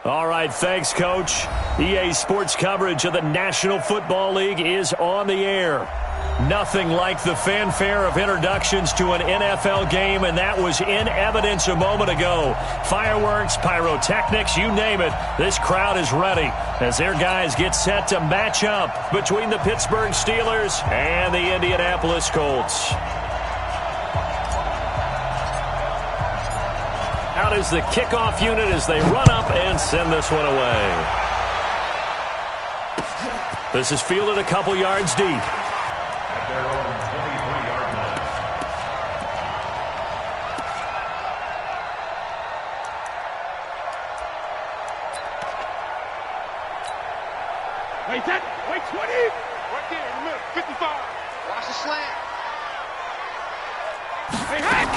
All right, thanks, Coach. EA Sports coverage of the National Football League is on the air. Nothing like the fanfare of introductions to an NFL game, and that was in evidence a moment ago. Fireworks, pyrotechnics, you name it, this crowd is ready as their guys get set to match up between the Pittsburgh Steelers and the Indianapolis Colts. Out is the kickoff unit as they run up and send this one away. This is fielded a couple yards deep. At their own 23-yard line. Wait, that. Wait, 20. Right there in the middle. 55. Watch the slant. Hey, Hack.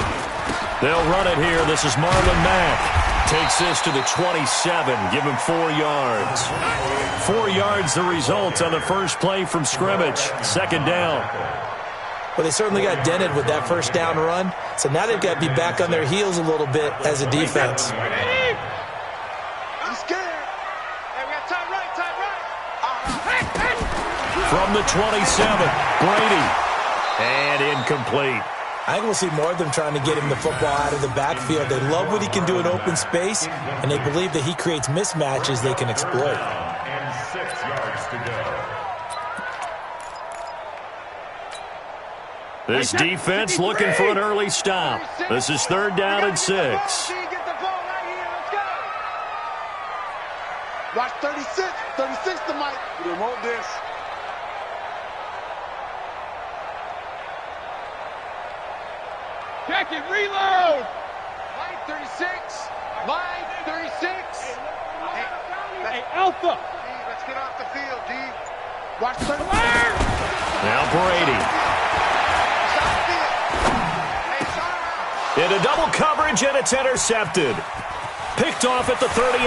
They'll run it here. This is Marlon Mack. Takes this to the 27. Give him 4 yards. 4 yards the result on the first play from scrimmage. Second down. Well, they certainly got dented with that first down run. So now they've got to be back on their heels a little bit as a defense. I'm scared. Hey, we got time right, time right. From the 27, Brady. And incomplete. I think we'll see more of them trying to get him the football out of the backfield. They love what he can do in open space, and they believe that he creates mismatches they can exploit. And 6 yards to go. This defense looking for an early stop. This is third down and 6. Watch 36. 36 to Mike. We want this. Check it, reload! Line 36. Line 36. Hey, Alpha. D, let's get off the field, D. Watch 36. Now Brady. Into double coverage, and it's intercepted. Picked off at the 38.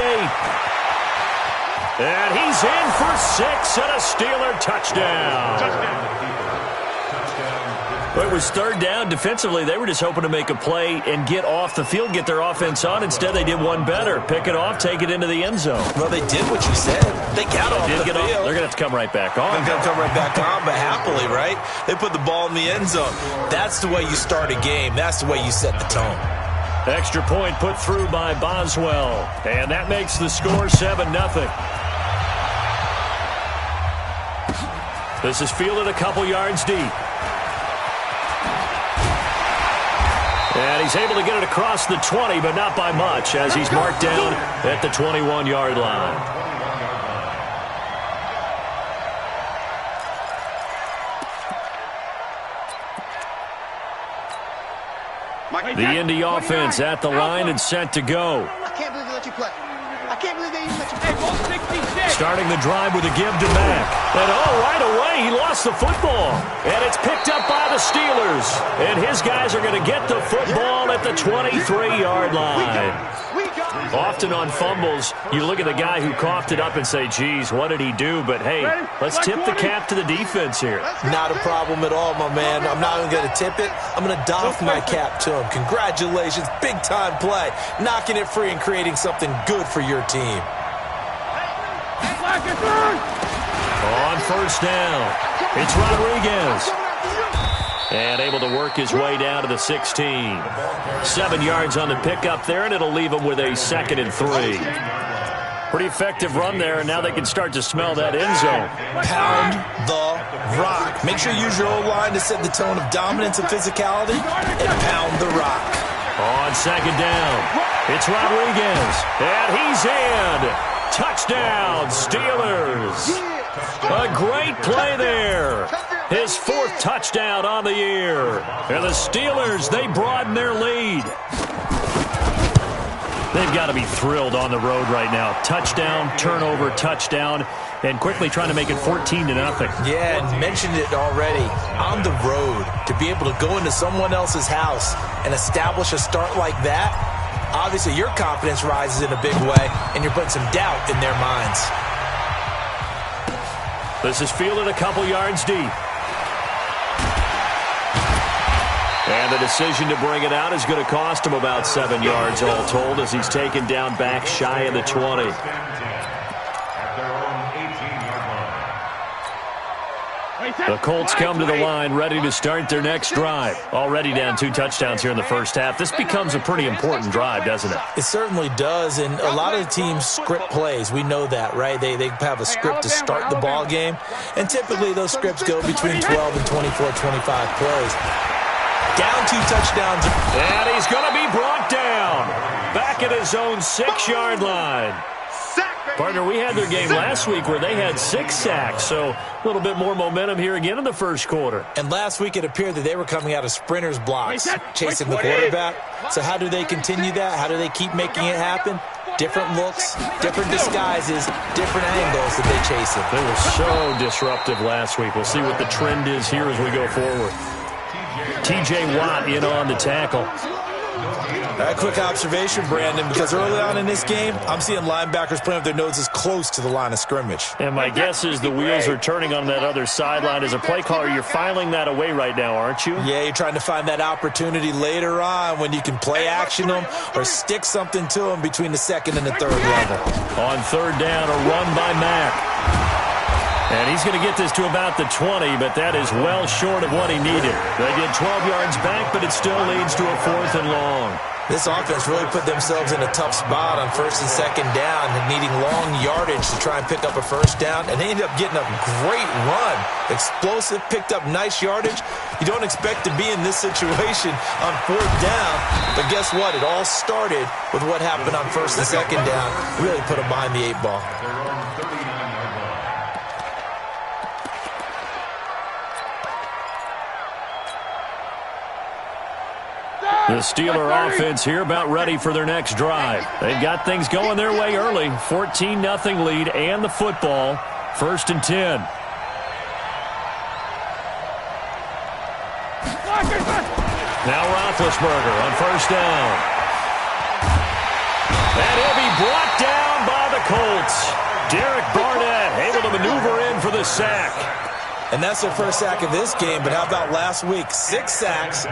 And he's in for 6 and a Steeler touchdown. Well, it was third down. Defensively, they were just hoping to make a play and get off the field, get their offense on. Instead, they did one better. Pick it off, take it into the end zone. Well, they did what you said. They got off the field. They're going to have to come right back on. They're going to come right back on, but happily, right? They put the ball in the end zone. That's the way you start a game. That's the way you set the tone. Extra point put through by Boswell. And that makes the score 7-0. This is fielded a couple yards deep. And he's able to get it across the 20, but not by much, as he's marked down at the 21-yard line. The Indy offense at the line and set to go. I can't believe they let you play. I can't believe they even let you play. Starting the drive with a give to Mack. And right away, he lost the football. And it's picked up by the Steelers. And his guys are going to get the football at the 23-yard line. Often on fumbles, you look at the guy who coughed it up and say, geez, what did he do? But, hey, let's tip the cap to the defense here. Not a problem at all, my man. I'm not even going to tip it. I'm going to doff my cap to him. Congratulations. Big-time play. Knocking it free and creating something good for your team. On first down, it's Rodriguez. And able to work his way down to the 16. 7 yards on the pickup there, and it'll leave him with a 2nd and 3. Pretty effective run there, and now they can start to smell that end zone. Pound the rock. Make sure you use your O-line to set the tone of dominance and physicality, and pound the rock. On second down, it's Rodriguez, and he's in. Touchdown, Steelers. A great play there. His 4th touchdown on the year. And the Steelers, they broaden their lead. They've got to be thrilled on the road right now. Touchdown, turnover, touchdown, and quickly trying to make it 14-0. Yeah, and mentioned it already. On the road, to be able to go into someone else's house and establish a start like that, obviously your confidence rises in a big way, and you're putting some doubt in their minds. This is fielded a couple yards deep. And the decision to bring it out is going to cost him about 7 yards all told as he's taken down back shy of the 20. The Colts come to the line ready to start their next drive. Already down 2 touchdowns here in the first half. This becomes a pretty important drive, doesn't it? It certainly does, and a lot of the teams script plays. We know that, right? They have a script to start the ball game, and typically those scripts go between 12 and 24, 25 plays. Down 2 touchdowns. And he's going to be brought down. Back at his own 6-yard line. Partner, we had their game last week where they had 6 sacks, so a little bit more momentum here again in the first quarter. And last week it appeared that they were coming out of sprinters blocks, chasing the quarterback. So how do they continue that? How do they keep making it happen? Different looks, different disguises, different angles that they chase it. They were so disruptive last week. We'll see what the trend is here as we go forward. T.J. Watt in on the tackle. A quick observation, Brandon, because early on in this game, I'm seeing linebackers playing with their noses close to the line of scrimmage. And my guess is the wheels are turning on that other sideline. As a play caller, you're filing that away right now, aren't you? Yeah, you're trying to find that opportunity later on when you can play action them or stick something to them between the second and the third level. On third down, a run by Mack. And he's going to get this to about the 20, but that is well short of what he needed. They get 12 yards back, but it still leads to a 4th and long. This offense really put themselves in a tough spot on 1st and 2nd down and needing long yardage to try and pick up a 1st down, and they ended up getting a great run. Explosive, picked up nice yardage. You don't expect to be in this situation on 4th down, but guess what? It all started with what happened on 1st and 2nd down. Really put them behind the 8 ball. The Steeler offense here about ready for their next drive. They've got things going their way early. 14-0 lead and the football. 1st and 10. Now Roethlisberger on 1st down. And he'll be brought down by the Colts. Derek Barnett able to maneuver in for the sack. And that's their first sack of this game, but how about last week? 6 sacks,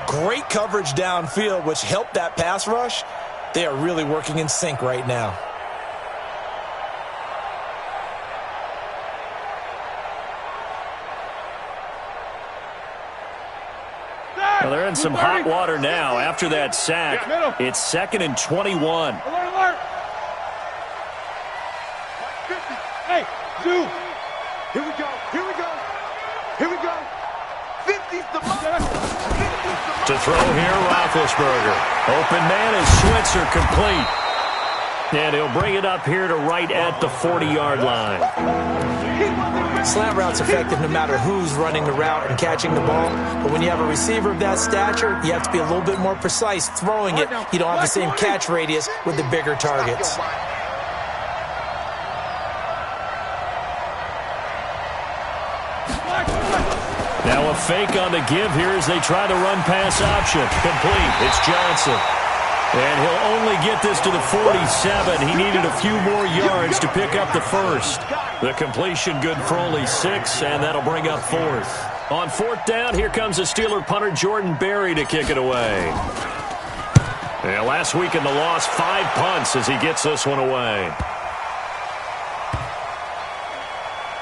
great coverage downfield, which helped that pass rush. They are really working in sync right now. Well, they're in some hot water now. After that sack, it's 2nd and 21. Hey, Zoo. Here we go. Here we go. Here we go. 50's the mark. To throw here, Roethlisberger. Open man is Switzer complete. And he'll bring it up here to right at the 40-yard line. Slant route's effective no matter who's running the route and catching the ball. But when you have a receiver of that stature, you have to be a little bit more precise throwing it. You don't have the same catch radius with the bigger targets. Now a fake on the give here as they try the run-pass option. Complete. It's Johnson. And he'll only get this to the 47. He needed a few more yards to pick up the 1st. The completion good for only 6, and that'll bring up 4th. On 4th down, here comes the Steeler punter Jordan Berry to kick it away. And last week in the loss, 5 punts as he gets this one away.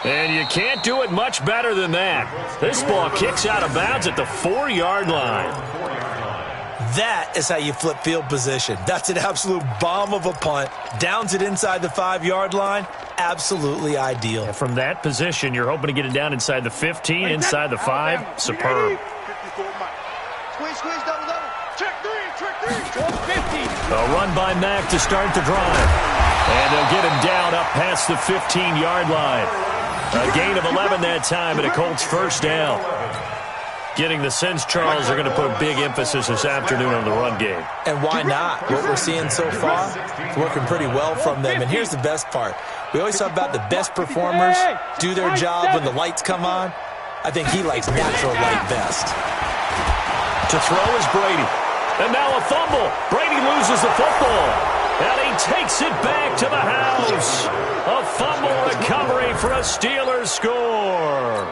And you can't do it much better than that. This ball kicks out of bounds at the 4-yard line. That is how you flip field position. That's an absolute bomb of a punt. Downs it inside the 5-yard line. Absolutely ideal. And from that position, you're hoping to get it down inside the 15, inside the 5. Superb. Squeeze, double. Check 3. 50. A run by Mack to start the drive. And they'll get him down up past the 15-yard line. A gain of 11 that time and a Colts 1st down. Getting the sense Charles are going to put a big emphasis this afternoon on the run game. And why not? What we're seeing so far is working pretty well from them. And here's the best part. We always talk about the best performers do their job when the lights come on. I think he likes natural light best. To throw is Brady. And now a fumble. Brady loses the football. And he takes it back to the house. A fumble recovery for a Steelers score.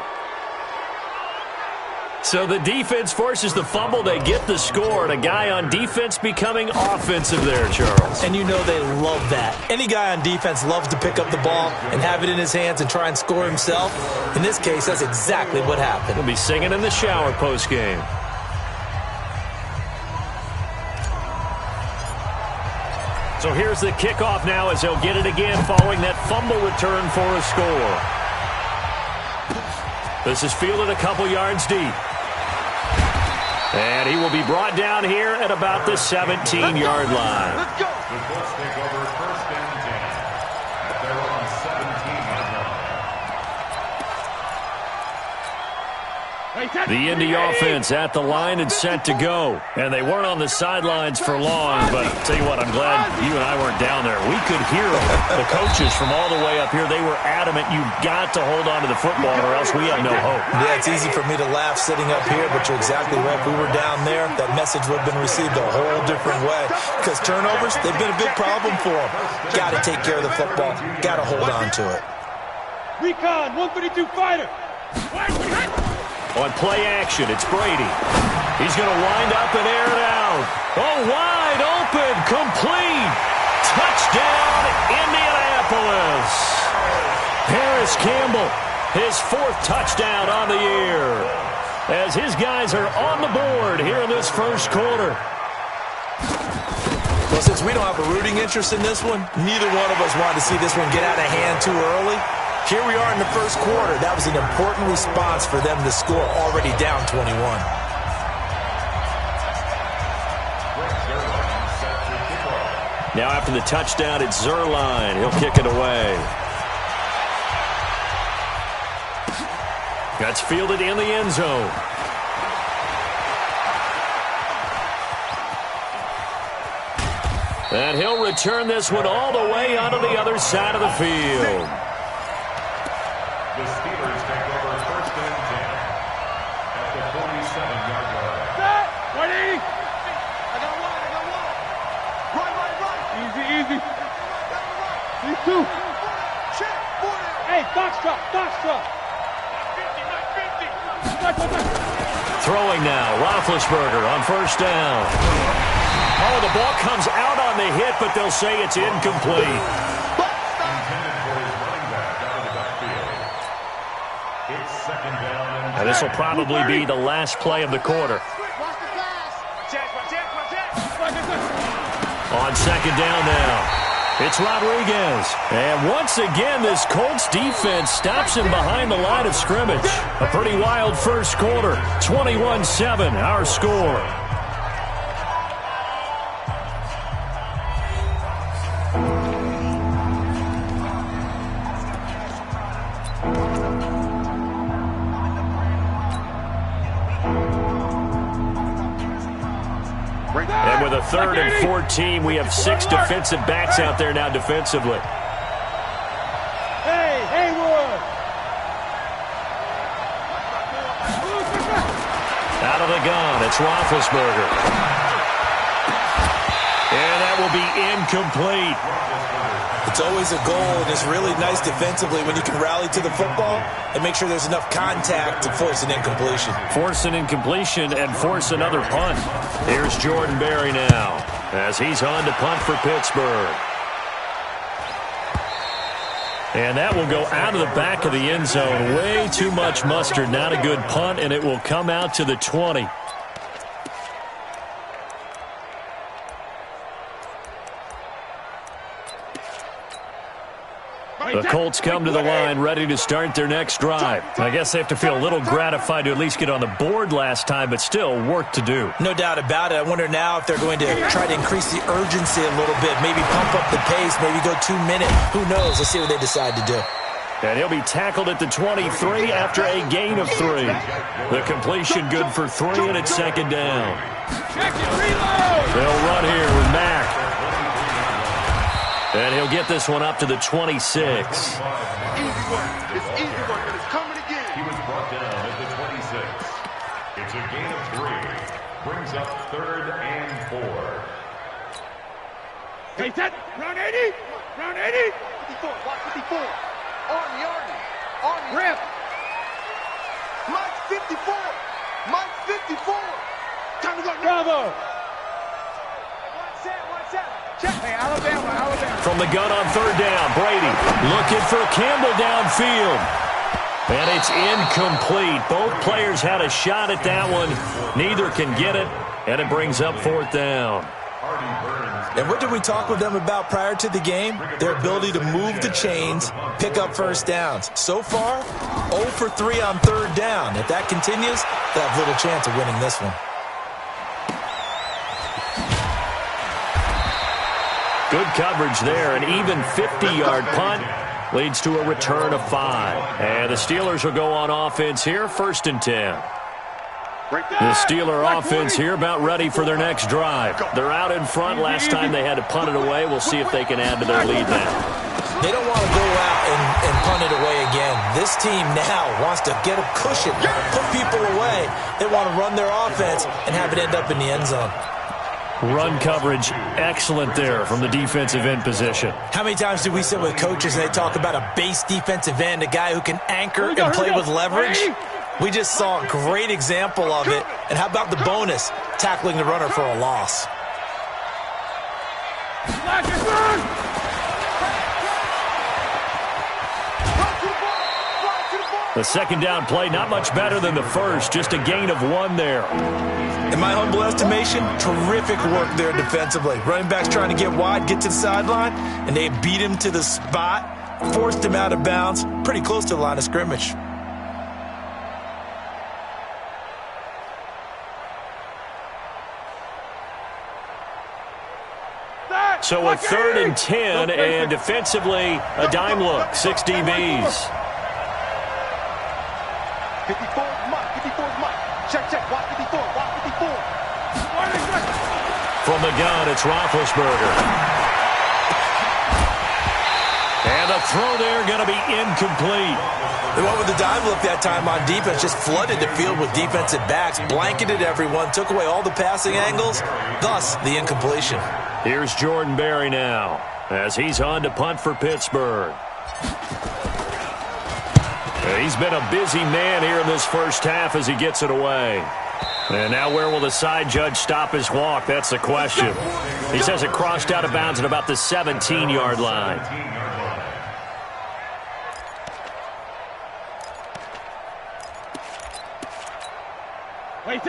So the defense forces the fumble. They get the score. And a guy on defense becoming offensive there, Charles. And you know they love that. Any guy on defense loves to pick up the ball and have it in his hands and try and score himself. In this case, that's exactly what happened. He'll be singing in the shower post-game. So here's the kickoff now as he'll get it again following that fumble return for a score. This is fielded a couple yards deep. And he will be brought down here at about the 17-yard line. The Colts take over first and 10 at their own 17-yard line. The Indy offense at the line and set to go. And they weren't on the sidelines for long, but I'll tell you what, I'm glad you and I weren't down there. We could hear them. The coaches from all the way up here, they were adamant, you've got to hold on to the football or else we have no hope. Yeah, it's easy for me to laugh sitting up here, but you're exactly right. If we were down there, that message would have been received a whole different way. Because turnovers, they've been a big problem for them. Got to take care of the football. Got to hold on to it. Recon, 132 fighter. On play action, it's Brady. He's going to wind up and air it out. Oh, wide open, complete. Touchdown, Indianapolis. Harris Campbell, his 4th touchdown on the year. As his guys are on the board here in this first quarter. Well, since we don't have a rooting interest in this one, neither one of us wanted to see this one get out of hand too early. Here we are in the first quarter. That was an important response for them to score, already down 21. Now after the touchdown, it's Zerline. He'll kick it away. That's fielded in the end zone. And he'll return this one all the way onto the other side of the field. The Steelers take over first and 10 at the 47-yard line. Set, ready. I got one. Right. Easy. These two. Check, 40. Hey, box drop. 50. Throwing now, Roethlisberger on first down. Oh, the ball comes out on the hit, but they'll say it's incomplete. And this will probably be the last play of the quarter. On second down now, it's Rodriguez. And once again, this Colts defense stops him behind the line of scrimmage. A pretty wild first quarter, 21-7, our score. And with a 3rd and 14, we have 6 defensive backs out there now defensively. Hey, Haywood. Out of the gun, it's Roethlisberger. And that will be incomplete. It's always a goal, and it's really nice defensively when you can rally to the football and make sure there's enough contact to force an incompletion. Force an incompletion and force another punt. Here's Jordan Berry now as he's on to punt for Pittsburgh. And that will go out of the back of the end zone. Way too much mustard. Not a good punt, and it will come out to the 20. The Colts come to the line ready to start their next drive. I guess they have to feel a little gratified to at least get on the board last time, but still work to do. No doubt about it. I wonder now if they're going to try to increase the urgency a little bit, maybe pump up the pace, maybe go 2 minutes. Who knows? Let's see what they decide to do. And he'll be tackled at the 23 after a gain of 3. The completion good for 3, and it's second down. They'll run here with Mack. And he'll get this one up to the 26. Easy work. It's easy work, and it's coming again. He was brought down at the 26. It's a gain of 3. Brings up 3rd and 4. Hey, set. Round 80. 54. Watch 54. Army. Rip. Mike 54. Mike together. From the gun on third down, Brady looking for Campbell downfield. And it's incomplete. Both players had a shot at that one. Neither can get it, and it brings up fourth down. And what did we talk with them about prior to the game? Their ability to move the chains, pick up first downs. So far, 0 for 3 on third down. If that continues, they have little chance of winning this one. Good coverage there. An even 50-yard punt leads to a return of 5. And the Steelers will go on offense here, 1st and 10. The Steeler offense here about ready for their next drive. They're out in front. Last time they had to punt it away. We'll see if they can add to their lead now. They don't want to go out and punt it away again. This team now wants to get a cushion, put people away. They want to run their offense and have it end up in the end zone. Run coverage, excellent there from the defensive end position. How many times do we sit with coaches and they talk about a base defensive end, a guy who can anchor and play with leverage? We just saw a great example of it. And how about the bonus, tackling the runner for a loss? The second down play, not much better than the first, just a gain of 1 there. In my humble estimation, terrific work there defensively. Running backs trying to get wide, get to the sideline, and they beat him to the spot, forced him out of bounds, pretty close to the line of scrimmage. So a 3rd and 10, and defensively, a dime look, 6 DBs. 54 is Mike. 54 is Mike. Check. Watch 54. Watch 54. From the gun, it's Roethlisberger. And the throw there going to be incomplete. They went with the dime look that time on defense, just flooded the field with defensive backs, blanketed everyone, took away all the passing angles, thus the incompletion. Here's Jordan Berry now as he's on to punt for Pittsburgh. He's been a busy man here in this first half as he gets it away. And now where will the side judge stop his walk? That's the question. He says it crossed out of bounds at about the 17-yard line.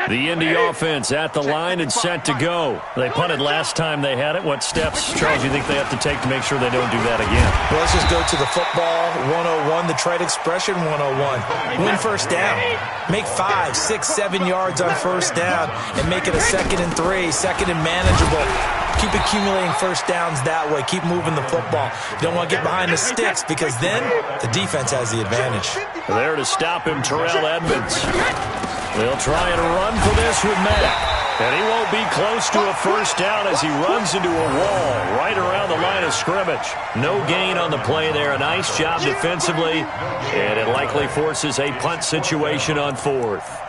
The Indy offense at the line and set to go. They punted last time they had it. What steps, Charles, do you think they have to take to make sure they don't do that again? Well, let's just go to the football 101, the trade expression 101. Win first down. Make 5, 6, 7 yards on first down and make it a 2nd and 3, 2nd and manageable. Keep accumulating first downs that way. Keep moving the football. You don't want to get behind the sticks because then the defense has the advantage. There to stop him, Terrell Edmonds. They'll try and run for this with Mack. And he won't be close to a first down as he runs into a wall right around the line of scrimmage. No gain on the play there. A nice job defensively. And it likely forces a punt situation on 4th.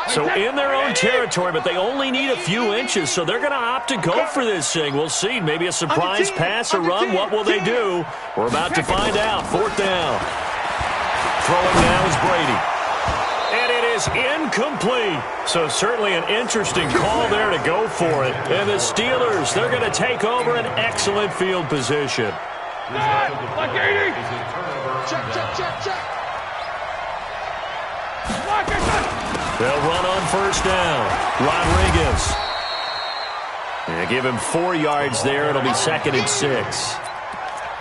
So in their own territory, but they only need a few inches, so they're going to opt to go for this thing. We'll see. Maybe a surprise pass or run. What will they do? We're about to find out. 4th down. Throwing now is Brady. And it is incomplete. So certainly an interesting call there to go for it. And the Steelers, they're going to take over an excellent field position. Like 80. Check. They'll run on first down. Rodriguez. And give him 4 yards there. It'll be 2nd and 6.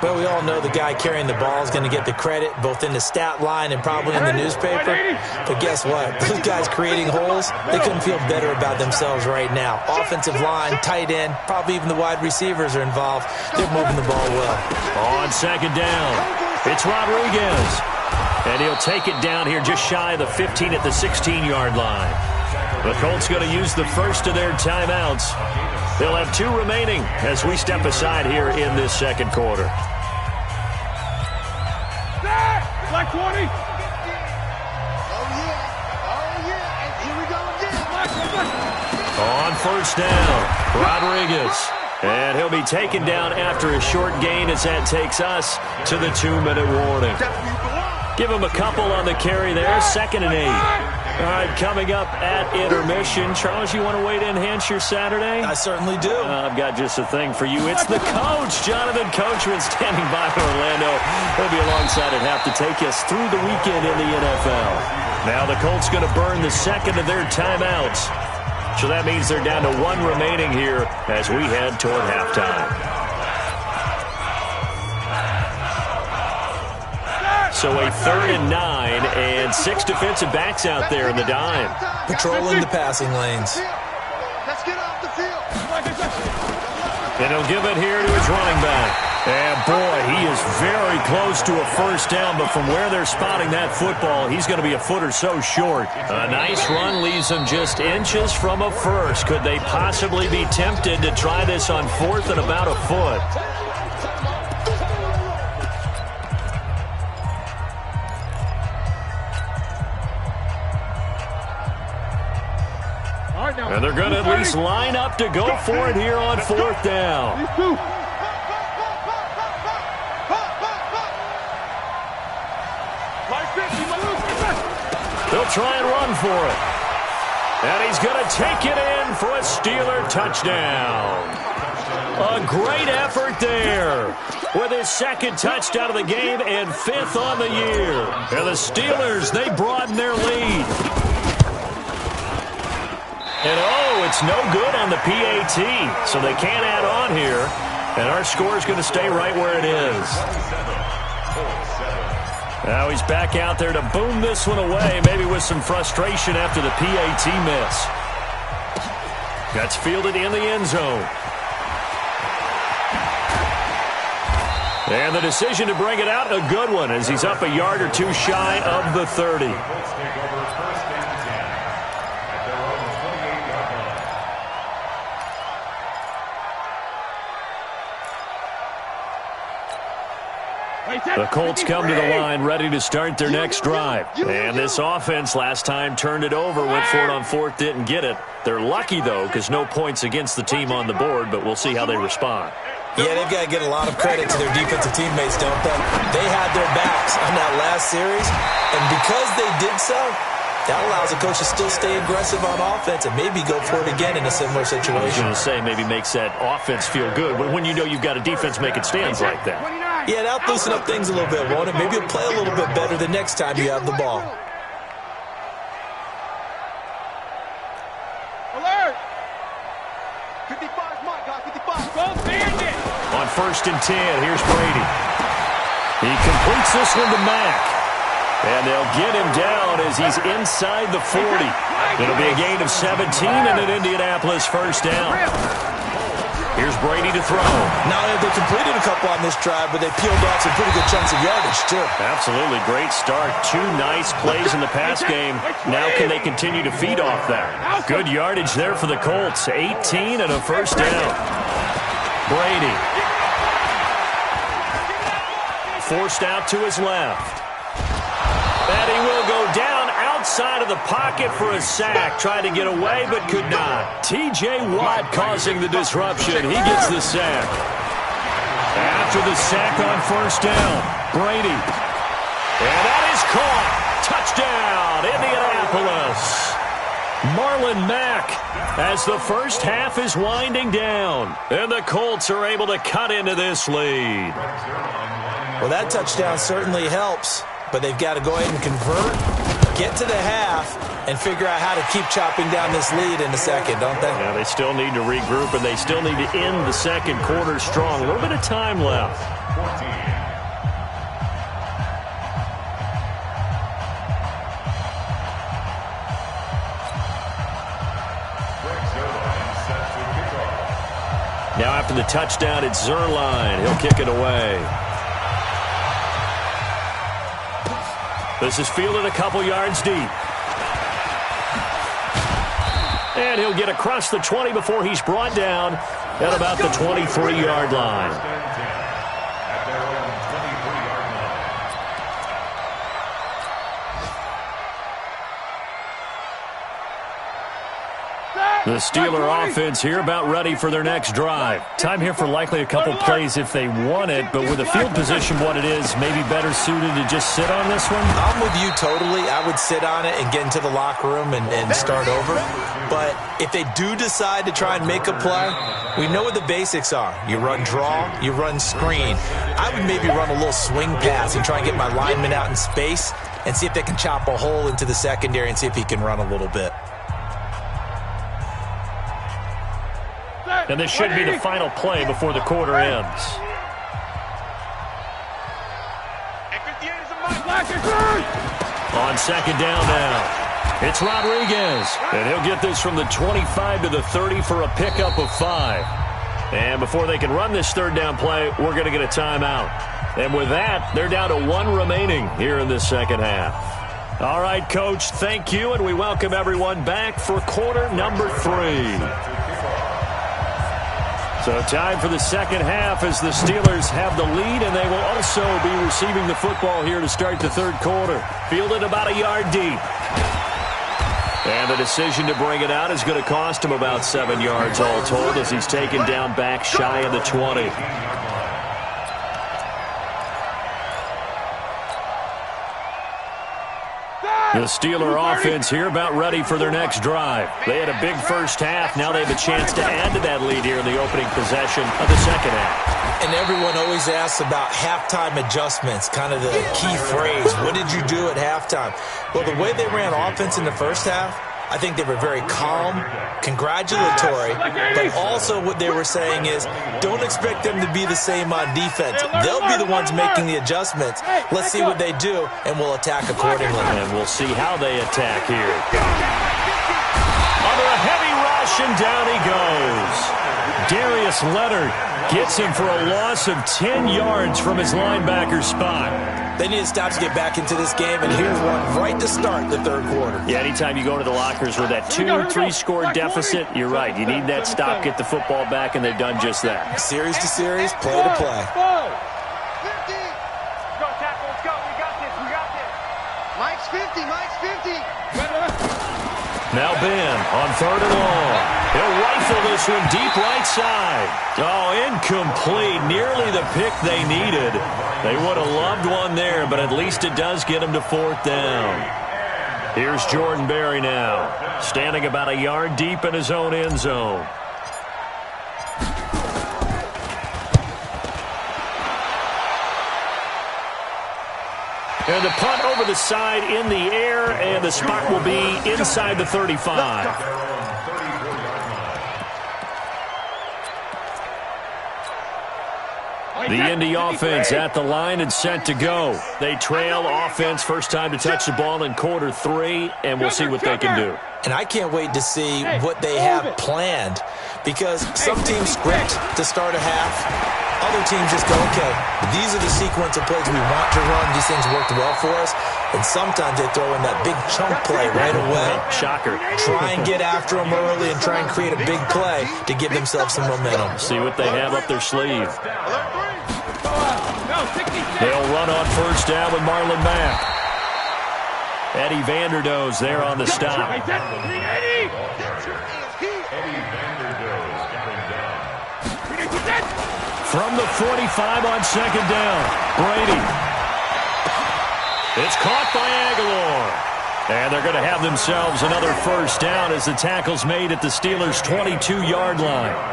Well, we all know the guy carrying the ball is going to get the credit both in the stat line and probably in the newspaper. But guess what? Those guys creating holes, they couldn't feel better about themselves right now. Offensive line, tight end, probably even the wide receivers are involved. They're moving the ball well. On 2nd down, it's Rodriguez. And he'll take it down here just shy of the 15 at the 16-yard line. The Colts going to use the first of their timeouts. They'll have 2 remaining as we step aside here in this 2nd quarter. Like 20. Oh, yeah. And here we go again. On first down, Rodriguez. And he'll be taken down after a short gain as that takes us to the 2-minute warning. Give him a couple on the carry there. 2nd and 8. All right, coming up at intermission. Charles, you want to wait to enhance your Saturday? I certainly do. I've got just a thing for you. It's the coach, Jonathan Coachman, standing by for Orlando. He'll be alongside at half to take us through the weekend in the NFL. Now the Colts going to burn the second of their timeouts. So that means they're down to 1 remaining here as we head toward halftime. So a 3rd and 9 and 6 defensive backs out there in the dime. Patrolling the passing lanes. Let's get off the field. And he'll give it here to his running back. And boy, he is very close to a first down, but from where they're spotting that football, he's going to be a foot or so short. A nice run leaves him just inches from a first. Could they possibly be tempted to try this on 4th and about a foot? And they're going to at least line up to go for it here on 4th down. They'll try and run for it. And he's going to take it in for a Steeler touchdown. A great effort there with his 2nd touchdown of the game and 5th on the year. And the Steelers, they broaden their lead. And, oh, it's no good on the PAT, so they can't add on here. And our score is going to stay right where it is. Now he's back out there to boom this one away, maybe with some frustration after the PAT miss. That's fielded in the end zone. And the decision to bring it out, a good one, as he's up a yard or two shy of the 30. The Colts come to the line ready to start their next drive. And this offense last time turned it over, went for it on 4th, didn't get it. They're lucky, though, because no points against the team on the board, but we'll see how they respond. Yeah, they've got to get a lot of credit to their defensive teammates, don't they? They had their backs on that last series, and because they did so, that allows the coach to still stay aggressive on offense and maybe go for it again in a similar situation. I was going to say maybe makes that offense feel good, but when you know you've got a defense making stands like that. Yeah, that'll loosen up things a little bit, won't it? Maybe you'll play a little bit better the next time you have the ball. Alert! 55, Mike, 55. Go bandit! On 1st and 10, here's Brady. He completes this one to Mack. And they'll get him down as he's inside the 40. It'll be a gain of 17 and an Indianapolis first down. Here's Brady to throw. Now they completed a couple on this drive, but they peeled off some pretty good chunks of yardage, too. Absolutely. Great start. 2 nice plays in the pass game. Now can they continue to feed off that? Good yardage there for the Colts. 18 and a first down. Brady. Forced out to his left. And he will go down outside of the pocket for a sack. Tried to get away, but could not. T.J. Watt causing the disruption. He gets the sack. After the sack on first down, Brady. And that is caught. Touchdown, Indianapolis. Marlon Mack as the first half is winding down. And the Colts are able to cut into this lead. Well, that touchdown certainly helps. But they've got to go ahead and convert, get to the half, and figure out how to keep chopping down this lead in the second, don't they? Yeah, they still need to regroup, and they still need to end the second quarter strong. A little bit of time left. Now after the touchdown, it's Zerline. He'll kick it away. This is fielded a couple yards deep. And he'll get across the 20 before he's brought down at about the 23-yard line. The Steeler offense here about ready for their next drive. Time here for likely a couple plays if they want it, but with the field position what it is, maybe better suited to just sit on this one? I'm with you totally. I would sit on it and get into the locker room and start over. But if they do decide to try and make a play, we know what the basics are. You run draw, you run screen. I would maybe run a little swing pass and try and get my lineman out in space and see if they can chop a hole into the secondary and see if he can run a little bit. And this should be the final play before the quarter ends. On second down now, it's Rodriguez. And he'll get this from the 25 to the 30 for a pickup of 5. And before they can run this third down play, we're going to get a timeout. And with that, they're down to 1 remaining here in the second half. All right, Coach, thank you, and we welcome everyone back for quarter number 3. So time for the second half as the Steelers have the lead, and they will also be receiving the football here to start the third quarter. Fielded about a yard deep. And the decision to bring it out is going to cost him about 7 yards all told as he's taken down back shy of the 20. The Steeler offense here about ready for their next drive. They had a big first half. Now they have a chance to add to that lead here in the opening possession of the second half. And everyone always asks about halftime adjustments, kind of the key phrase. What did you do at halftime? Well, the way they ran offense in the first half, I think they were very calm, congratulatory, but also what they were saying is don't expect them to be the same on defense. They'll be the ones making the adjustments. Let's see what they do, and we'll attack accordingly. And we'll see how they attack here. Under a heavy rush, and down he goes. Darius Leonard gets him for a loss of 10 yards from his linebacker spot. They need to stop to get back into this game, and here's one right to start the third quarter. Yeah, anytime you go to the lockers with that 2-3 score deficit, you're right. You need that stop, get the football back, and they've done just that. Series to series, play to play. 50. Go, tackle, let's go. We got this, we got this. Mike's 50, Mike's 50. Now Ben on third and long. He'll rifle this one deep right side. Oh, incomplete. Nearly the pick they needed. They would have loved one there, but at least it does get them to fourth down. Here's Jordan Berry now, standing about a yard deep in his own end zone. And the punt over the side in the air, and the spot will be inside the 35. The Indy offense at the line and set to go. They trail offense first time to touch the ball in quarter 3, and we'll see what they can do. And I can't wait to see what they have planned, because some teams script to start a half. Other teams just go, okay, these are the sequence of plays we want to run. These things worked well for us. And sometimes they throw in that big chunk play right away. Shocker. Try and get after them early and try and create a big play to give themselves some momentum. See what they have up their sleeve. They'll run on first down with Marlon Mack. Eddie Vanderdoes there on the stop. From the 45 on second down, Brady. It's caught by Aguilar. And they're going to have themselves another first down as the tackle's made at the Steelers' 22-yard line.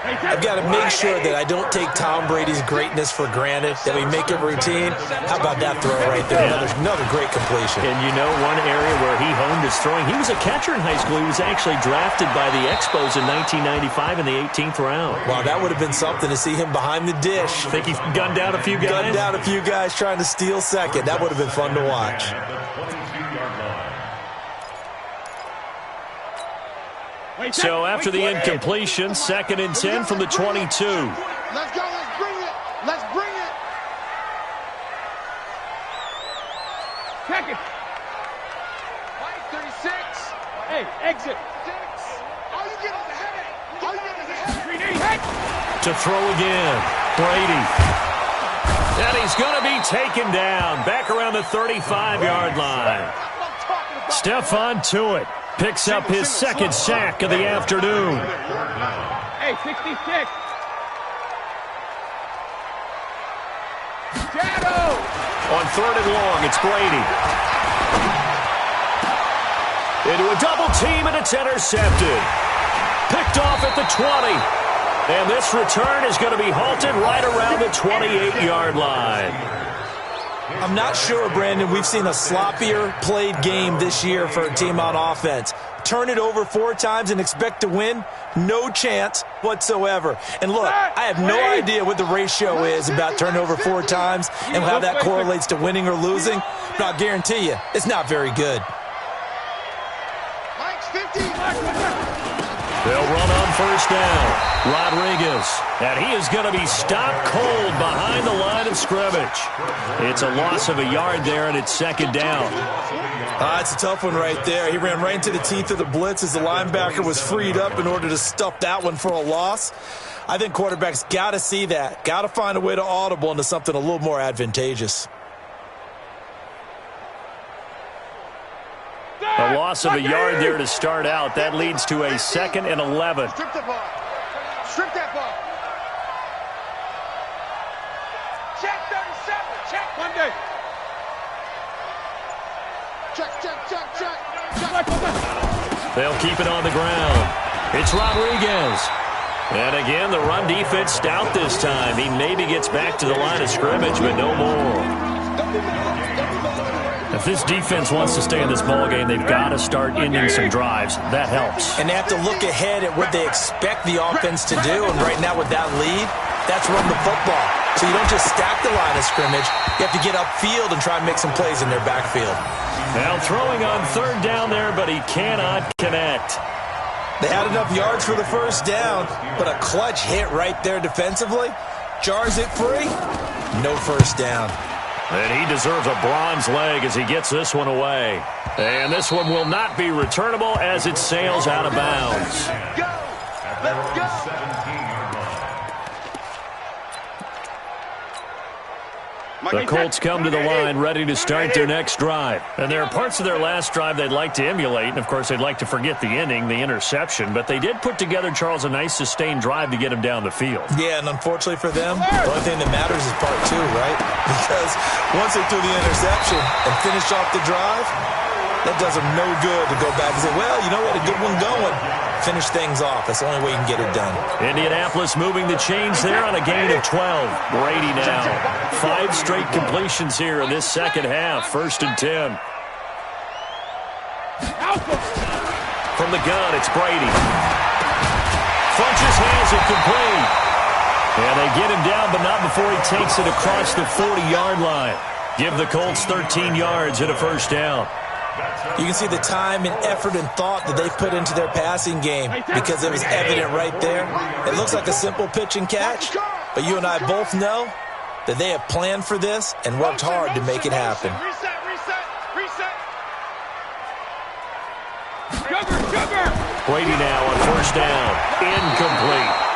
I've got to make sure that I don't take Tom Brady's greatness for granted, that we make it routine. How about that throw right there? Yeah. Another great completion. And you know one area where he honed his throwing, he was a catcher in high school. He was actually drafted by the Expos in 1995 in the 18th round. Wow, that would have been something to see him behind the dish. Think he's gunned down a few guys? Gunned down a few guys trying to steal second. That would have been fun to watch. So after the incompletion, 2nd and 10 from the 22. Let's go, let's bring it. Let's bring it. Check it. 36. Hey, exit. 6. All you get is a headache. All you get is a headache. To throw again, Brady. And he's going to be taken down back around the 35-yard line. Stephon Tuitt Picks up his second sack of the afternoon. Hey, 66. Shadow. On 3rd and long, it's Brady. Into a double team, and it's intercepted. Picked off at the 20. And this return is going to be halted right around the 28-yard line. I'm not sure, Brandon, we've seen a sloppier played game this year for a team on offense. Turn it over 4 times and expect to win? No chance whatsoever. And look, I have no idea what the ratio is about turnover 4 times and how that correlates to winning or losing, but I'll guarantee you, it's not very good. They'll run on 1st down. Rodriguez. And he is going to be stopped cold behind the line of scrimmage. It's a loss of a yard there, and it's 2nd down. It's a tough one right there. He ran right into the teeth of the blitz as the linebacker was freed up in order to stuff that one for a loss. I think quarterbacks got to see that. Got to find a way to audible into something a little more advantageous. A loss of a yard there to start out. That leads to a 2nd and 11. Strip the ball. Strip that ball. Check 37. Check. Monday. Check. They'll keep it on the ground. It's Rodriguez. And again, the run defense stout this time. He maybe gets back to the line of scrimmage, but no more. If this defense wants to stay in this ballgame, they've got to start ending some drives. That helps. And they have to look ahead at what they expect the offense to do. And right now with that lead, that's run the football. So you don't just stack the line of scrimmage. You have to get upfield and try and make some plays in their backfield. Now throwing on 3rd down there, but he cannot connect. They had enough yards for the 1st down, but a clutch hit right there defensively. Jars it free. No 1st down. And he deserves a bronze leg as he gets this one away. And this one will not be returnable as it sails out of bounds. Go. Let's go. 17-yard line. The Colts come to the line ready to start their next drive. And there are parts of their last drive they'd like to emulate. And, of course, they'd like to forget the ending, the interception. But they did put together, Charles, a nice sustained drive to get him down the field. Yeah, and unfortunately for them, the only thing that matters is part 2, right? Because once they threw the interception and finished off the drive, that does them no good to go back and say, well, you know what, a good one going. Finish things off. That's the only way you can get it done. Indianapolis moving the chains there on a gain of 12. Brady now. 5 straight completions here in this 2nd half. 1st and 10. From the gun, it's Brady. Funches has it complete. And they get him down, but not before he takes it across the 40-yard line. Give the Colts 13 yards and a 1st down. You can see the time and effort and thought that they put into their passing game because it was evident right there. It looks like a simple pitch and catch, but you and I both know that they have planned for this and worked hard to make it happen. Reset. Brady now on 1st down. Incomplete.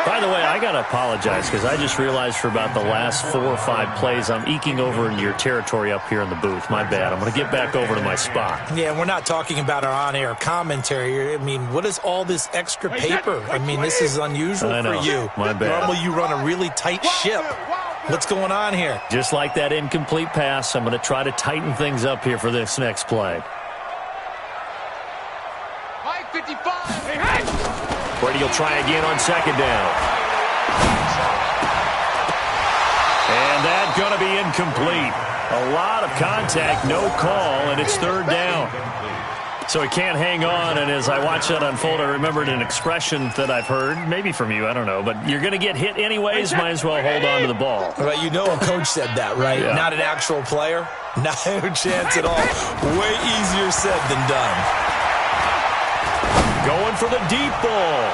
By the way, I got to apologize because I just realized for about the last 4 or 5 plays, I'm eking over into your territory up here in the booth. My bad. I'm going to get back over to my spot. Yeah, we're not talking about our on-air commentary here. I mean, what is all this extra paper? I mean, this is unusual for you. My bad. Normally you run a really tight ship. What's going on here? Just like that incomplete pass, I'm going to try to tighten things up here for this next play. Mike 55. Brady will try again on 2nd down. And that's going to be incomplete. A lot of contact, no call, and it's 3rd down. So he can't hang on, and as I watch that unfold, I remembered an expression that I've heard, maybe from you, I don't know, but you're going to get hit anyways, might as well hold on to the ball. Well, you know a coach said that, right? Yeah. Not an actual player. Not a chance at all. Way easier said than done. Going for the deep ball.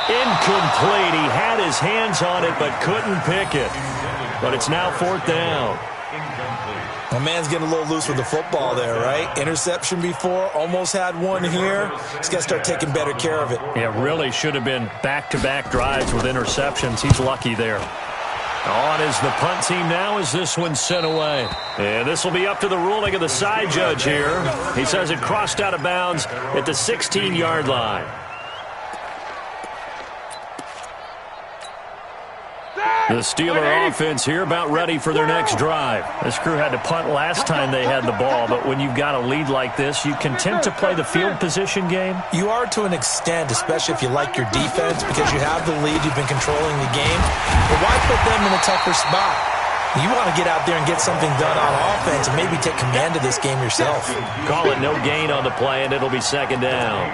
Incomplete. He had his hands on it but couldn't pick it. But it's now 4th down. My man's getting a little loose with the football there, right? Interception before, almost had one here. He's got to start taking better care of it. Yeah, really should have been back-to-back drives with interceptions. He's lucky there. On is the punt team now as this one's sent away. And this will be up to the ruling of the side judge here. He says it crossed out of bounds at the 16-yard line. The Steeler offense here about ready for their next drive. This crew had to punt last time they had the ball, but when you've got a lead like this, you content to play the field position game? You are to an extent, especially if you like your defense, because you have the lead, you've been controlling the game. But why put them in a tougher spot? You want to get out there and get something done on offense and maybe take command of this game yourself. Call it no gain on the play, and it'll be second down.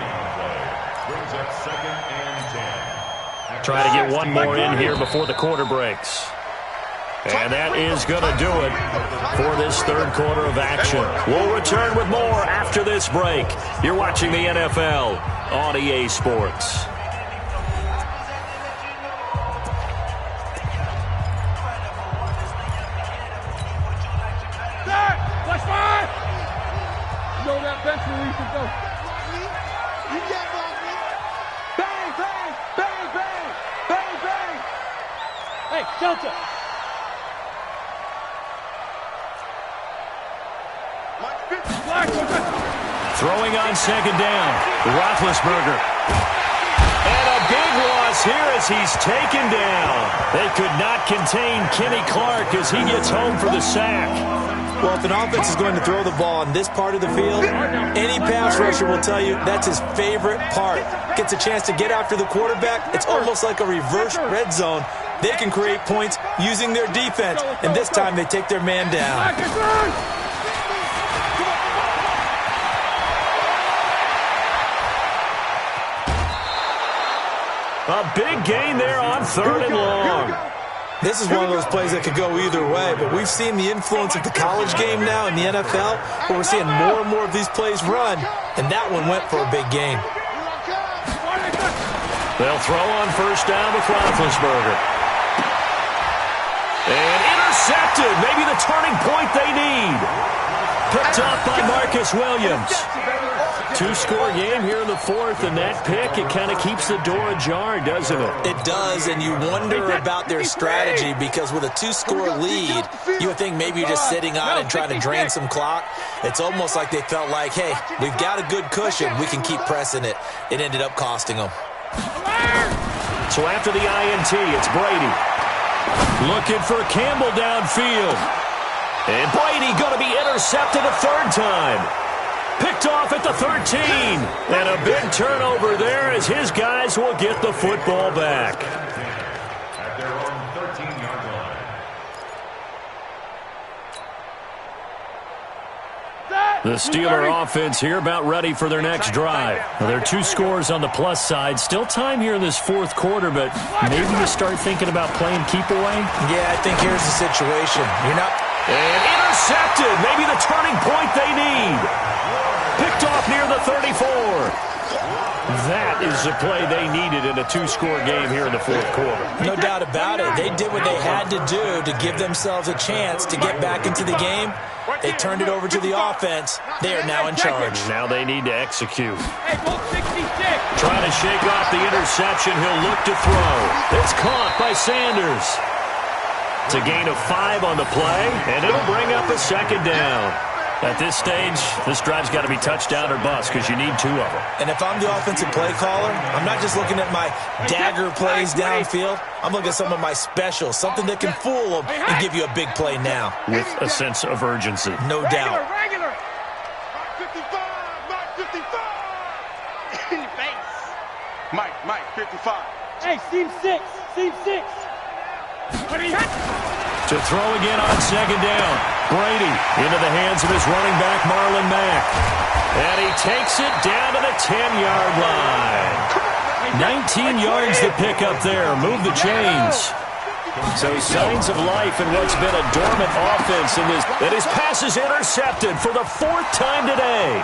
Try to get one more in here before the quarter breaks. And that is going to do it for this third quarter of action. We'll return with more after this break. You're watching the NFL on EA Sports. Flash fire! You know that bench release to go. You got bang, bang, bang, bang, bang, bang. Hey, Delta. Throwing on second down, Roethlisberger. And a big loss here as he's taken down. They could not contain Kenny Clark as he gets home for the sack. Well, if an offense is going to throw the ball on this part of the field, any pass rusher will tell you that's his favorite part. Gets a chance to get after the quarterback. It's almost like a reverse red zone. They can create points using their defense, and this time they take their man down. A big gain there on third and long. This is one of those plays that could go either way, but we've seen the influence of the college game now in the NFL, where we're seeing more and more of these plays run, and that one went for a big gain. They'll throw on first down with Roethlisberger. And intercepted, maybe the turning point they need. Picked off by Marcus Williams. Two-score game here in the fourth, and that pick, it kind of keeps the door ajar, doesn't it? It does, and you wonder about their strategy because with a two-score lead, you would think maybe you're just sitting on it and trying to drain some clock. It's almost like they felt like, hey, we've got a good cushion. We can keep pressing it. It ended up costing them. So after the INT, it's Brady. Looking for Campbell downfield. And Brady going to be intercepted a third time. Picked off at the 13. And a big turnover there as his guys will get the football back. At their own 13-yard line. The Steeler offense here about ready for their next drive. Now, there are two scores on the plus side. Still time here in this fourth quarter, but maybe you start thinking about playing keep away? Yeah, I think here's the situation. You're not... And intercepted. Maybe the turning point they need. Picked off near the 34. That is the play they needed in a two-score game here in the fourth quarter. No doubt about it. They did what they had to do to give themselves a chance to get back into the game. They turned it over to the offense. They are now in charge. Now they need to execute. Hey, Bolt 66. Trying to shake off the interception. He'll look to throw. It's caught by Sanders. It's a gain of 5 on the play, and it'll bring up a second down. At this stage, this drive's got to be touchdown or bust because you need 2 of them. And if I'm the offensive play caller, I'm not just looking at my dagger plays downfield. I'm looking at some of my specials, something that can fool them and give you a big play now. With a sense of urgency. No doubt. Regular. Mike, 55. Hey, seam 6. Seam 6. To throw again on second down. Brady into the hands of his running back, Marlon Mack. And he takes it down to the 10-yard line. 19 yards to pick up there. Move the chains. So signs of life in what's been a dormant offense in this. And his pass is intercepted for the 4th time today.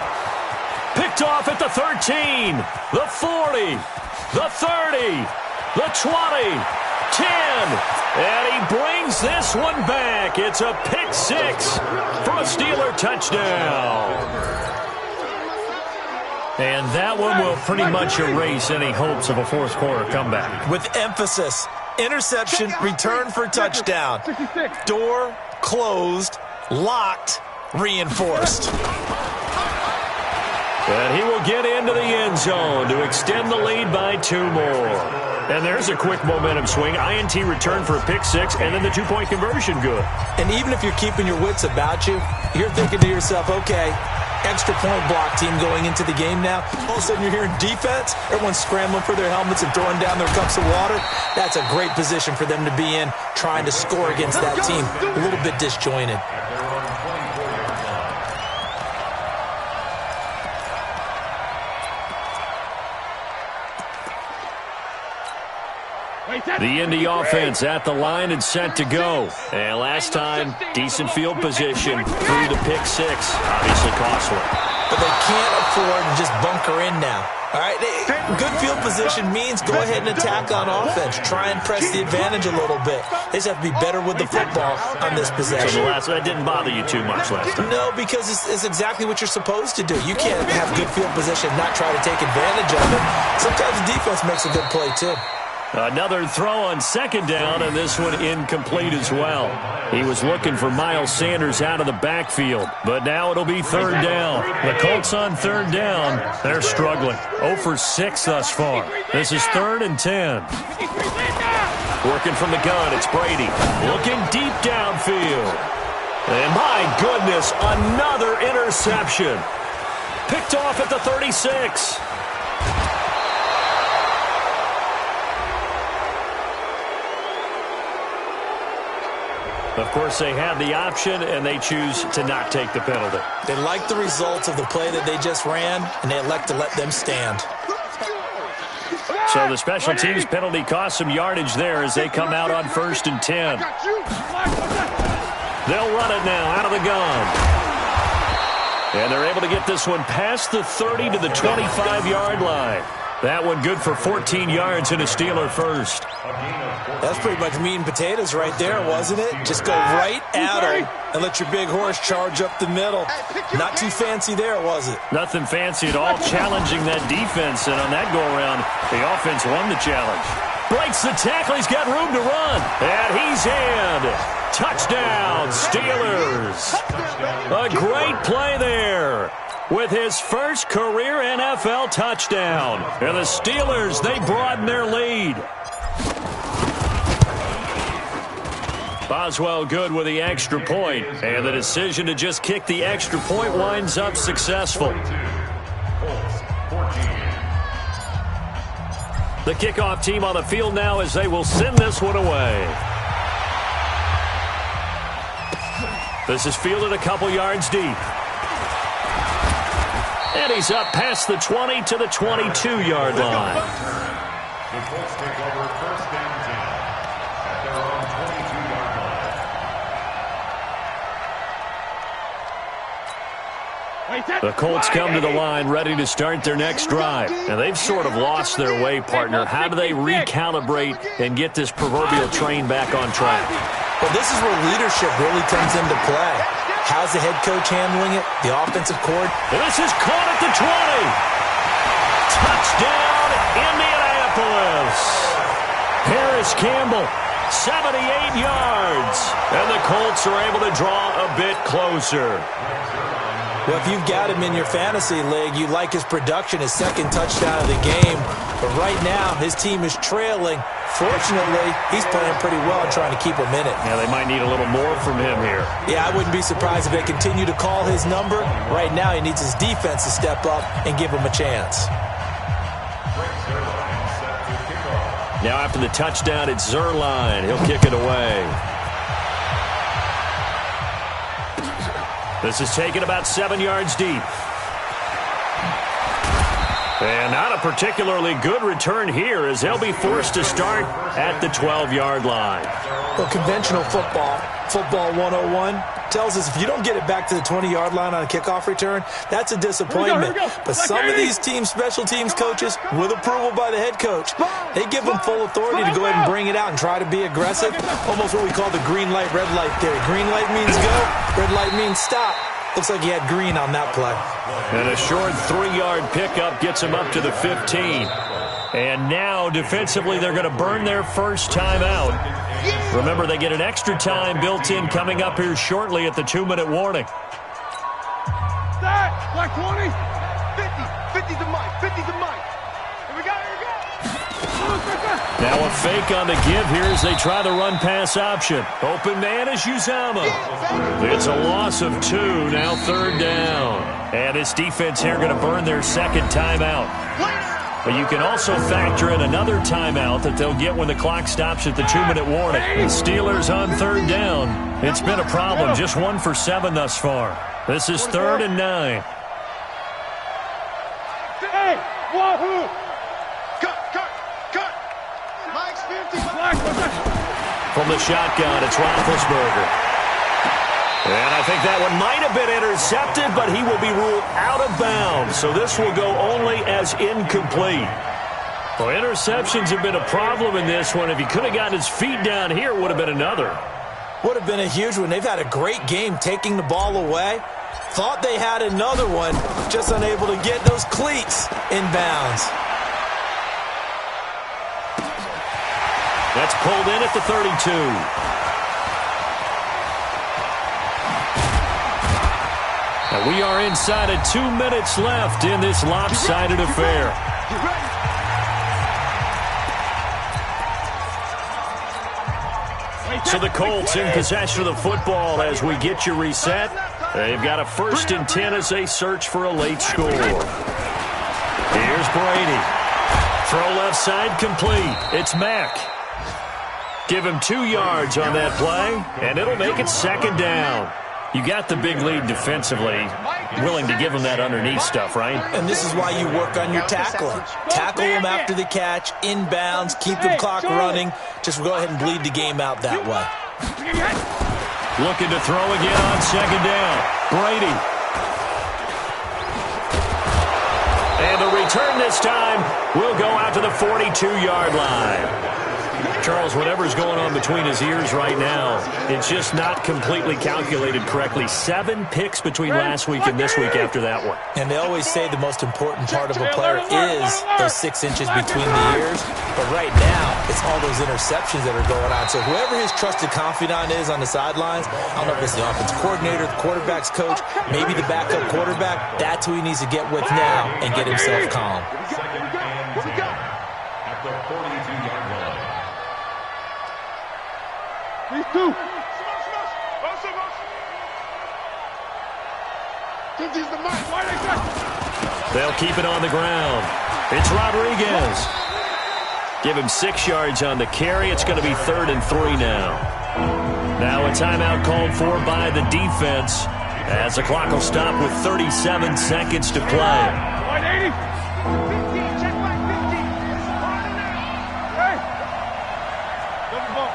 Picked off at the 13, the 40, the 30, the 20, 10. And he brings this one back. It's a pick 6 for a Steeler touchdown. And that one will pretty much erase any hopes of a fourth quarter comeback. With emphasis, Interception, return for touchdown. Door closed, locked, reinforced. And he will get into the end zone to extend the lead by 2 more. And there's a quick momentum swing. INT return for a pick 6, and then the 2-point conversion good. And even if you're keeping your wits about you, you're thinking to yourself, okay, extra point block team going into the game now. All of a sudden you're hearing defense. Everyone's scrambling for their helmets and throwing down their cups of water. That's a great position for them to be in, trying to score against that team. A little bit disjointed. The Indy offense at the line and set to go. And last time, decent field position through the pick 6. Obviously costly. But they can't afford to just bunker in now. All right, good field position means go ahead and attack on offense. Try and press the advantage a little bit. They just have to be better with the football on this possession. So that didn't bother you too much last time? No, because it's exactly what you're supposed to do. You can't have good field position and not try to take advantage of it. Sometimes the defense makes a good play, too. Another throw on 2nd down, and this one incomplete as well. He was looking for Miles Sanders out of the backfield, but now it'll be 3rd down. The Colts on 3rd down, they're struggling. 0 for 6 thus far. This is 3rd and 10. Working from the gun, it's Brady. Looking deep downfield. And my goodness, another interception. Picked off at the 36. Of course, they have the option, and they choose to not take the penalty. They like the results of the play that they just ran, and they elect to let them stand. So the special teams penalty cost some yardage there as they come out on 1st and 10. They'll run it now out of the gun. And they're able to get this one past the 30 to the 25-yard line. That one good for 14 yards and a Steeler first. That's pretty much meat and potatoes right there, wasn't it? Just go right at them and let your big horse charge up the middle. Not too fancy there, was it? Nothing fancy at all, challenging that defense. And on that go-around, the offense won the challenge. Breaks the tackle. He's got room to run. And he's in. Touchdown, Steelers. A great play there with his first career NFL touchdown. And the Steelers, they broaden their lead. Boswell good with the extra point, and the decision to just kick the extra point winds up successful. The kickoff team on the field now as they will send this one away. This is fielded a couple yards deep. And he's up past the 20 to the 22-yard line. The Colts take over 1st and 10 at their own 22-yard line. The Colts come to the line ready to start their next drive. And they've sort of lost their way, partner. How do they recalibrate and get this proverbial train back on track? Well, this is where leadership really comes into play. How's the head coach handling it? The offensive court. This is caught at the 20. Touchdown, Indianapolis. Harris Campbell, 78 yards. And the Colts are able to draw a bit closer. Well, if you've got him in your fantasy league, you like his production, his 2nd touchdown of the game. But right now, his team is trailing. Fortunately, he's playing pretty well and trying to keep him in it. Yeah, they might need a little more from him here. Yeah, I wouldn't be surprised if they continue to call his number. Right now, he needs his defense to step up and give him a chance. Now after the touchdown, it's Zerline. He'll kick it away. This is taken about 7 yards deep. And not a particularly good return here as they'll be forced to start at the 12-yard line. Well, conventional football 101, tells us if you don't get it back to the 20-yard line on a kickoff return, that's a disappointment. Here we go. But some of these teams, special teams coaches, with approval by the head coach, they give them full authority to go ahead and bring it out and try to be aggressive. Almost what we call the green light, red light theory. Green light means go, red light means stop. Looks like he had green on that play. And a short 3-yard pickup gets him up to the 15. And now, defensively, they're going to burn their first timeout. Remember, they get an extra time built in coming up here shortly at the 2-minute warning. Like 20. 50 to Mike. 50 to Mike. Here we go. Now a fake on the give here as they try the run-pass option. Open man is Uzama. It's a loss of 2, now 3rd down. And this defense here going to burn their second timeout. But you can also factor in another timeout that they'll get when the clock stops at the 2-minute warning. Steelers on 3rd down. It's been a problem, just 1 for 7 thus far. This is 3rd and 9. Hey, wahoo! Cut. Mike's 50. From the shotgun, it's Roethlisberger. And I think that one might have been intercepted, but he will be ruled out of bounds. So this will go only as incomplete. Well, interceptions have been a problem in this one. If he could have gotten his feet down here, it would have been another. Would have been a huge one. They've had a great game taking the ball away. Thought they had another one, just unable to get those cleats in bounds. That's pulled in at the 32. And we are inside of 2 minutes left in this lopsided affair. So the Colts in possession of the football as we get you reset. They've got a 1st and 10 as they search for a late score. Here's Brady. Throw left side complete. It's Mack. Give him 2 yards on that play, and it'll make it 2nd down. You got the big lead defensively. Willing to give him that underneath stuff, right? And this is why you work on your tackling. Tackle them after the catch, inbounds, keep the clock running. Just go ahead and bleed the game out that way. Looking to throw again on 2nd down. Brady. And the return this time will go out to the 42-yard line. Charles, whatever's going on between his ears right now, it's just not completely calculated correctly. 7 picks between last week and this week after that one. And they always say the most important part of a player is those 6 inches between the ears. But right now, it's all those interceptions that are going on. So whoever his trusted confidant is on the sidelines, I don't know if it's the offense coordinator, the quarterback's coach, maybe the backup quarterback, that's who he needs to get with now and get himself calm. At the 42-yard line. These 2. They'll keep it on the ground. It's Rodriguez. Give him 6 yards on the carry. It's going to be 3rd and 3 now. Now a timeout called for by the defense as the clock will stop with 37 seconds to play. 180. Hey. Double ball.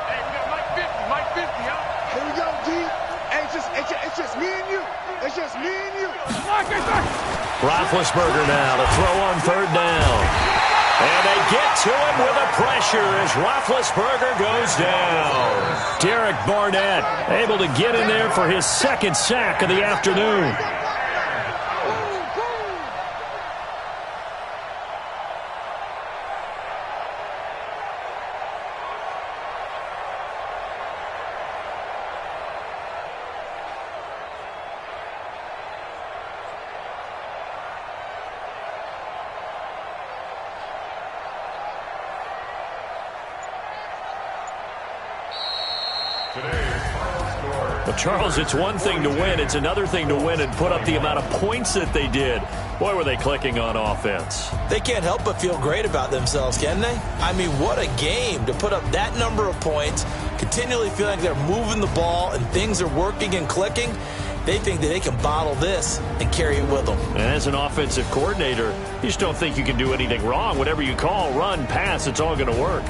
Hey, we got Mike 50, huh? Here we go, D. Hey, it's just me and you. It's just me and you. Roethlisberger now to throw on 3rd down. And they get to him with a pressure as Roethlisberger goes down. Derek Barnett able to get in there for his 2nd sack of the afternoon. Well, Charles, it's one thing to win. It's another thing to win and put up the amount of points that they did. Boy, were they clicking on offense. They can't help but feel great about themselves, can they? I mean, what a game to put up that number of points, continually feel like they're moving the ball and things are working and clicking. They think that they can bottle this and carry it with them. And as an offensive coordinator, you just don't think you can do anything wrong. Whatever you call, run, pass, it's all going to work.